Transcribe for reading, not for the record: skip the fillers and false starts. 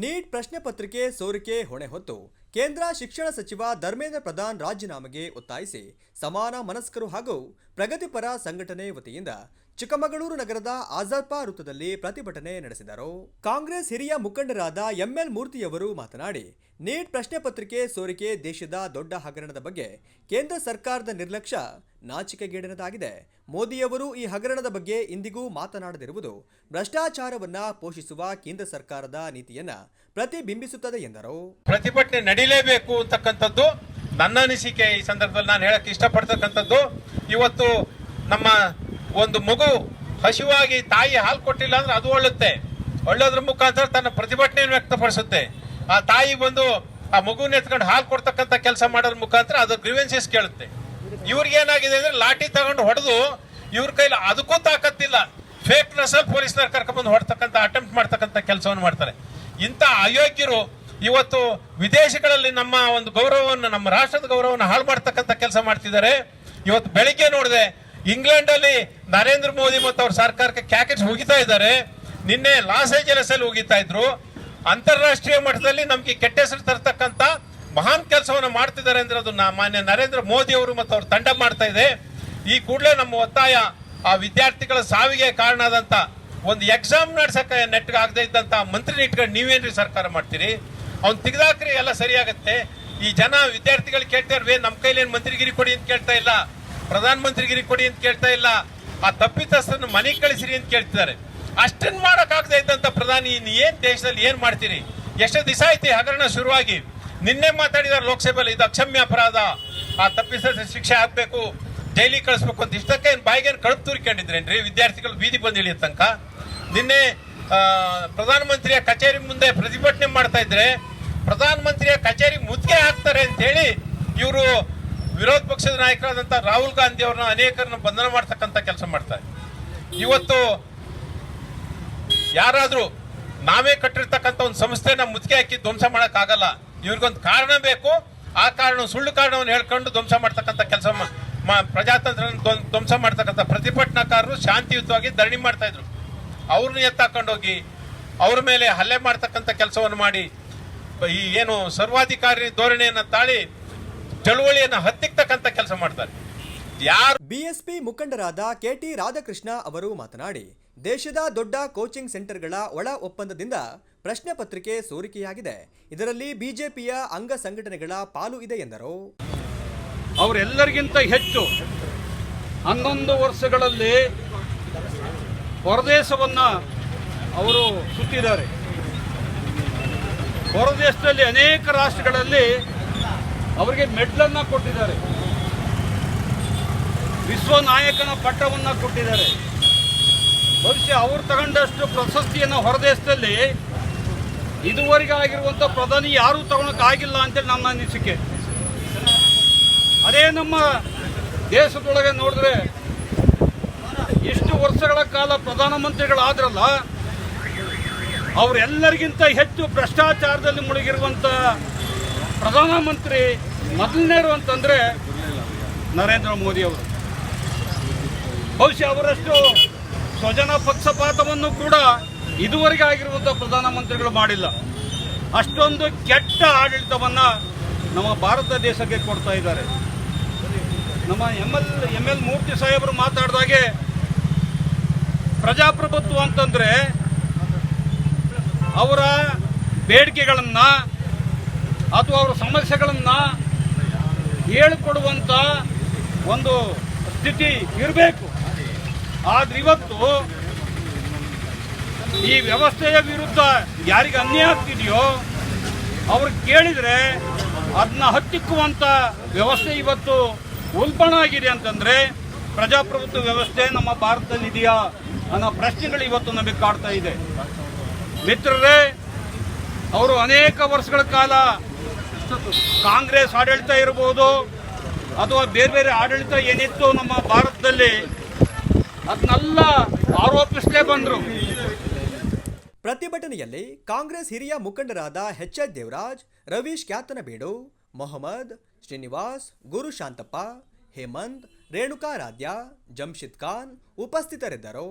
Neat ಪ್ರಶ್ನೆ ಪತ್ರಿಕೆ ಸೋರಿಕೆ ಹೊಣೆ ಹೊತ್ತು ಕೇಂದ್ರ ಶಿಕ್ಷಣ ಸಚಿವ ಧರ್ಮೇಂದ್ರ ಪ್ರಧಾನ್ ರಾಜೀನಾಮೆಗೆ ಒತ್ತಾಯಿಸಿ ಸಮಾನ ಮನಸ್ಕರು ಹಾಗೂ ಪ್ರಗತಿಪರ ಸಂಘಟನೆ ವತಿಯಿಂದ ಚಿಕ್ಕಮಗಳೂರು ನಗರದ ಆಜಾದ್ ಪಾರ್ಕ್ ವೃತ್ತದಲ್ಲಿ ಪ್ರತಿಭಟನೆ ನಡೆಸಿದರು. ಕಾಂಗ್ರೆಸ್ ಹಿರಿಯ ಮುಖಂಡರಾದ ಎಂಎಲ್ ಮೂರ್ತಿಯವರು ಮಾತನಾಡಿ, ನೀಟ್ ಪ್ರಶ್ನೆ ಪತ್ರಿಕೆ ಸೋರಿಕೆ ದೇಶದ ದೊಡ್ಡ ಹಗರಣದ ಬಗ್ಗೆ ಕೇಂದ್ರ ಸರ್ಕಾರದ ನಿರ್ಲಕ್ಷ್ಯ ನಾಚಿಕೆಗೇಡಿನದಾಗಿದೆ. ಮೋದಿಯವರು ಈ ಹಗರಣದ ಬಗ್ಗೆ ಇಂದಿಗೂ ಮಾತನಾಡದಿರುವುದು ಭ್ರಷ್ಟಾಚಾರವನ್ನ ಪೋಷಿಸುವ ಕೇಂದ್ರ ಸರ್ಕಾರದ ನೀತಿಯನ್ನ ಪ್ರತಿಬಿಂಬಿಸುತ್ತದೆ ಎಂದರು. ಪ್ರತಿಭಟನೆ ನಡೀಲೇಬೇಕು ಅಂತಕ್ಕಂಥದ್ದು ನನ್ನ ಅನಿಸಿಕೆ. ಈ ಸಂದರ್ಭದಲ್ಲಿ ನಾನು ಹೇಳಕ್ ಇಷ್ಟಪಡ್ತಕ್ಕಂಥದ್ದು, ಇವತ್ತು ನಮ್ಮ ಒಂದು ಮಗು ಹಸಿವಾಗಿ ತಾಯಿ ಹಾಲು ಕೊಟ್ಟಿಲ್ಲ ಅಂದ್ರೆ ಅದು ಒಳ್ಳೋದ್ರ ಮುಖಾಂತರ ತನ್ನ ಪ್ರತಿಭಟನೆಯನ್ನು ವ್ಯಕ್ತಪಡಿಸುತ್ತೆ. ಆ ತಾಯಿ ಬಂದು ಆ ಮಗುನ ಎತ್ಕೊಂಡು ಹಾಲು ಕೊಡ್ತಕ್ಕಂಥ ಕೆಲಸ ಮಾಡೋದ್ರ ಮುಖಾಂತರ ಅದು ಗ್ರೀವೆನ್ಸಸ್ ಕೇಳುತ್ತೆ. ಇವ್ರಿಗೆ ಏನಾಗಿದೆ ಅಂದ್ರೆ ಲಾಠಿ ತಗೊಂಡು ಹೊಡೆದು ಇವ್ರ ಕೈಲಿ ಅದಕ್ಕೂ ತಾಕತ್ತಿಲ್ಲ, ಫೇಕ್ ಡ್ರೆಸ್ಸಲ್ಲಿ ಪೊಲೀಸ್ನವ್ರು ಕರ್ಕೊಂಡ್ಬಂದು ಹೊಡ್ತಕ್ಕಂಥ ಅಟೆಂಪ್ಟ್ ಮಾಡ್ತಕ್ಕಂಥ ಕೆಲಸವನ್ನು ಮಾಡ್ತಾರೆ. ಇಂಥ ಅಯೋಗ್ಯರು ಇವತ್ತು ವಿದೇಶಗಳಲ್ಲಿ ನಮ್ಮ ಒಂದು ಗೌರವವನ್ನು, ನಮ್ಮ ರಾಷ್ಟ್ರದ ಗೌರವವನ್ನು ಹಾಳು ಮಾಡ್ತಕ್ಕಂಥ ಕೆಲಸ ಮಾಡ್ತಿದ್ದಾರೆ. ಇವತ್ತು ಬೆಳಿಗ್ಗೆ ನೋಡಿದೆ, ಇಂಗ್ಲೆಂಡ್ ಅಲ್ಲಿ ನರೇಂದ್ರ ಮೋದಿ ಮತ್ತು ಅವ್ರ ಸರ್ಕಾರಕ್ಕೆ ಕ್ಯಾಕೆಟ್ಸ್ ಹೋಗಿತಾ ಇದ್ದಾರೆ. ನಿನ್ನೆ ಲಾಸ್ ಏಂಜಲಸ್ ಅಲ್ಲಿ ಹೋಗಿತಾ ಇದ್ರು. ಅಂತಾರಾಷ್ಟ್ರೀಯ ಮಟ್ಟದಲ್ಲಿ ನಮ್ಗೆ ಕೆಟ್ಟ ಹೆಸರು ತರ್ತಕ್ಕಂಥ ಮಹಾನ್ ಕೆಲಸವನ್ನು ಮಾಡ್ತಿದ್ದಾರೆ ಅಂದ್ರೆ ಅದು ಮಾನ್ಯ ನರೇಂದ್ರ ಮೋದಿ ಅವರು ಮತ್ತು ಅವ್ರ ತಂಡ ಮಾಡ್ತಾ ಇದೆ. ಈ ಕೂಡಲೇ ನಮ್ಮ ಒತ್ತಾಯ, ಆ ವಿದ್ಯಾರ್ಥಿಗಳ ಸಾವಿಗೆ ಕಾರಣ ಆದಂತ ಒಂದು ಎಕ್ಸಾಮ್ ನಡ್ಸಕ್ಕೆ ನೆಟ್ಗೆ ಆಗದೆ ಇದ್ದಂತ ಮಂತ್ರಿನ ಇಟ್ಕೊಂಡು ನೀವೇನ್ರಿ ಸರ್ಕಾರ ಮಾಡ್ತೀರಿ? ಅವ್ನು ತೆಗೆದಾಕ್ರಿ, ಎಲ್ಲ ಸರಿಯಾಗತ್ತೆ. ಈ ಜನ ವಿದ್ಯಾರ್ಥಿಗಳು ಕೇಳ್ತಾ ಇರ್ವೇ, ನಮ್ಮ ಕೈಲಿ ಏನ್ ಮಂತ್ರಿಗಿರಿ ಕೊಡಿ ಅಂತ ಕೇಳ್ತಾ ಇಲ್ಲ, ಪ್ರಧಾನ ಮಂತ್ರಿಗಿರಿ ಕೊಡಿ ಅಂತ ಕೇಳ್ತಾ ಇಲ್ಲ, ಆ ತಪ್ಪಿತಸ್ಥರನ್ನು ಮನೆಗೆ ಕಳಿಸಿರಿ ಅಂತ ಕೇಳ್ತಿದ್ದಾರೆ. ಅಷ್ಟನ್ನು ಮಾಡಕ್ ಆಗದೆ ಇದ್ದಂತ ಪ್ರಧಾನಿ ಏನ್ ದೇಶದಲ್ಲಿ ಏನ್ ಮಾಡ್ತೀರಿ? ಎಷ್ಟು ದಿವಸ ಐತಿ ಹಗರಣ ಶುರುವಾಗಿ? ನಿನ್ನೆ ಮಾತಾಡಿದಾರೆ ಲೋಕಸಭೆಯಲ್ಲಿ, ಇದು ಅಕ್ಷಮ್ಯ ಅಪರಾಧ, ಆ ತಪ್ಪಿತಸ್ಥ ಶಿಕ್ಷೆ ಆಗ್ಬೇಕು, ಜೈಲಿಗೆ ಕಳಿಸ್ಬೇಕು ಅಂತ. ಇಷ್ಟಕ್ಕೆ ಬಾಯಿಗೇನು ಕಳುಪ್ ತೂರಿಕೊಂಡಿದ್ರೇನ್ರಿ ವಿದ್ಯಾರ್ಥಿಗಳು ಬೀದಿ ಬಂದು ಇಳಿಯ ತನಕ? ನಿನ್ನೆ ಪ್ರಧಾನಮಂತ್ರಿಯ ಕಚೇರಿ ಮುಂದೆ ಪ್ರತಿಭಟನೆ ಮಾಡ್ತಾ ಇದ್ರೆ ಪ್ರಧಾನಮಂತ್ರಿಯ ಕಚೇರಿ ಮುತ್ತಿಗೆ ಹಾಕ್ತಾರೆ ಅಂತ ಹೇಳಿ ಇವರು ವಿರೋಧ ಪಕ್ಷದ ನಾಯಕರಾದಂತ ರಾಹುಲ್ ಗಾಂಧಿ ಅವ್ರನ್ನ ಅನೇಕರನ್ನ ಬಂಧನ ಮಾಡ್ತಕ್ಕಂಥ ಕೆಲಸ ಮಾಡ್ತಾರೆ. ಇವತ್ತು ಯಾರಾದ್ರೂ ನಾವೇ ಕಟ್ಟಿರ್ತಕ್ಕಂಥ ಒಂದು ಸಂಸ್ಥೆನ ಮುತ್ತಿಗೆ ಹಾಕಿ ಧ್ವಂಸ ಮಾಡಕ್ ಆಗಲ್ಲ. ಇವ್ರಿಗೊಂದು ಕಾರಣ ಬೇಕು. ಆ ಕಾರಣ ಸುಳ್ಳು ಕಾರಣವನ್ನು ಹೇಳ್ಕೊಂಡು ಧ್ವಂಸ ಮಾಡ್ತಕ್ಕಂಥ ಕೆಲಸ, ಪ್ರಜಾತಂತ್ರ ಧ್ವಂಸ ಮಾಡ್ತಕ್ಕಂಥ ಪ್ರತಿಭಟನಾಕಾರರು ಶಾಂತಿಯುತವಾಗಿ ಧರಣಿ ಮಾಡ್ತಾ ಇದ್ರು. ಅವ್ರನ್ನ ಎತ್ತಾಕೊಂಡೋಗಿ ಅವ್ರ ಮೇಲೆ ಹಲ್ಲೆ ಮಾಡ್ತಕ್ಕಂಥ ಕೆಲಸವನ್ನು ಮಾಡಿ ಈ ಏನು ಸರ್ವಾಧಿಕಾರಿ ಧೋರಣೆಯನ್ನ ತಾಳಿ ಚಳುವಳಿಯನ್ನ ಹತ್ತಿಕ್ತಕ್ಕಂಥ ಕೆಲಸ ಮಾಡ್ತಾರೆ. ಬಿಎಸ್ಪಿ ಮುಖಂಡರಾದ ಕೆಟಿ ರಾಧಾಕೃಷ್ಣ ಅವರು ಮಾತನಾಡಿ, ದೇಶದ ದೊಡ್ಡ ಕೋಚಿಂಗ್ ಸೆಂಟರ್ಗಳ ಒಳ ಒಪ್ಪಂದದಿಂದ ಪ್ರಶ್ನೆ ಪತ್ರಿಕೆ ಸೋರಿಕೆಯಾಗಿದೆ. ಇದರಲ್ಲಿ ಬಿಜೆಪಿಯ ಅಂಗ ಸಂಘಟನೆಗಳ ಪಾಲು ಇದೆ ಎಂದರು. ಅವರೆಲ್ಲರಿಗಿಂತ ಹೆಚ್ಚು 11 ವರ್ಷಗಳಲ್ಲಿ ಹೊರದೇಶವನ್ನ ಅವರು ಸುತ್ತಿದ್ದಾರೆ. ಹೊರದೇಶದಲ್ಲಿ ಅನೇಕ ರಾಷ್ಟ್ರಗಳಲ್ಲಿ ಅವರಿಗೆ ಮೆಡ್ಲನ್ನ ಕೊಟ್ಟಿದ್ದಾರೆ, ವಿಶ್ವ ನಾಯಕನ ಪಟ್ಟವನ್ನ ಕೊಟ್ಟಿದ್ದಾರೆ. ಬಹುಶಃ ಅವರು ತಗೊಂಡಷ್ಟು ಪ್ರಶಸ್ತಿಯನ್ನು ಹೊರದೇಶದಲ್ಲಿ ಇದುವರೆಗೆ ಆಗಿರುವಂಥ ಪ್ರಧಾನಿ ಯಾರೂ ತಗೊಳಕ್ಕಾಗಿಲ್ಲ ಅಂತೇಳಿ ನನ್ನ ಅನಿಸಿಕೆ. ಅದೇ ನಮ್ಮ ದೇಶದೊಳಗೆ ನೋಡಿದ್ರೆ ಇಷ್ಟು ವರ್ಷಗಳ ಕಾಲ ಪ್ರಧಾನಮಂತ್ರಿಗಳಾದ್ರಲ್ಲ, ಅವರೆಲ್ಲರಿಗಿಂತ ಹೆಚ್ಚು ಭ್ರಷ್ಟಾಚಾರದಲ್ಲಿ ಮುಳುಗಿರುವಂಥ ಪ್ರಧಾನಮಂತ್ರಿ ಮೊದಲನೇರು ಅಂತಂದ್ರೆ ನರೇಂದ್ರ ಮೋದಿ ಅವರು. ಬಹುಶಃ ಅವರಷ್ಟು ಸ್ವಜನ ಪಕ್ಷಪಾತವನ್ನು ಕೂಡ ಇದುವರೆಗೆ ಆಗಿರುವಂಥ ಪ್ರಧಾನಮಂತ್ರಿಗಳು ಮಾಡಿಲ್ಲ. ಅಷ್ಟೊಂದು ಕೆಟ್ಟ ಆಡಳಿತವನ್ನ ನಮ್ಮ ಭಾರತ ದೇಶಕ್ಕೆ ಕೊಡ್ತಾ ಇದ್ದಾರೆ. ನಮ್ಮ ಎಂ ಎಲ್ ಮೂರ್ತಿ ಸಾಹೇಬರು ಮಾತಾಡಿದಾಗೆ ಪ್ರಜಾಪ್ರಭುತ್ವ ಅಂತಂದ್ರೆ ಅವರ ಬೇಡಿಕೆಗಳನ್ನ ಅಥವಾ ಅವರ ಸಮಸ್ಯೆಗಳನ್ನ ಹೇಳಿಕೊಡುವಂತ ಒಂದು ಸ್ಥಿತಿ ಇರಬೇಕು. ಆದ್ರೆ ಇವತ್ತು ಈ ವ್ಯವಸ್ಥೆಯ ವಿರುದ್ಧ ಯಾರಿಗೆ ಅನ್ಯಾಯ ಆಗ್ತಿದೆಯೋ ಅವ್ರಿಗೆ ಕೇಳಿದ್ರೆ ಅದನ್ನ ಹತ್ತಿಕ್ಕುವಂತ ವ್ಯವಸ್ಥೆ ಇವತ್ತು ಉಲ್ಬಣ ಆಗಿದೆ. ಅಂತಂದ್ರೆ ಪ್ರಜಾಪ್ರಭುತ್ವ ವ್ಯವಸ್ಥೆ ನಮ್ಮ ಭಾರತದಲ್ಲಿ ಇದೆಯಾ ಅನ್ನೋ ಪ್ರಶ್ನೆಗಳು ಇವತ್ತು ನಮಗೆ ಕಾಡ್ತಾ ಇದೆ. ಮಿತ್ರರೇ, ಅವರು ಅನೇಕ ವರ್ಷಗಳ ಕಾಲ ಕಾಂಗ್ರೆಸ್ ಆಡಳಿತ ಇರಬಹುದು ಅಥವಾ ಬೇರೆ ಬೇರೆ ಆಡಳಿತ ಏನಿತ್ತು ನಮ್ಮ ಭಾರತದಲ್ಲಿ, ಅದನ್ನೆಲ್ಲ ಆರೋಪಿಸಲೇ ಬಂದರು. ಪ್ರತಿಭಟನೆಯಲ್ಲಿ ಕಾಂಗ್ರೆಸ್ ಹಿರಿಯ ಮುಖಂಡರಾದ ಎಚ್ ದೇವರಾಜ್, ರವೀಶ್ ಕ್ಯಾತನಬೇಡು, ಮೊಹಮ್ಮದ್, ಶ್ರೀನಿವಾಸ್, ಗುರು ಶಾಂತಪ್ಪ, ಹೇಮಂತ್, ರೇಣುಕಾರಾಧ್ಯ, ಜಮ್ಶಿದ್ ಖಾನ್ ಉಪಸ್ಥಿತರಿದ್ದರು.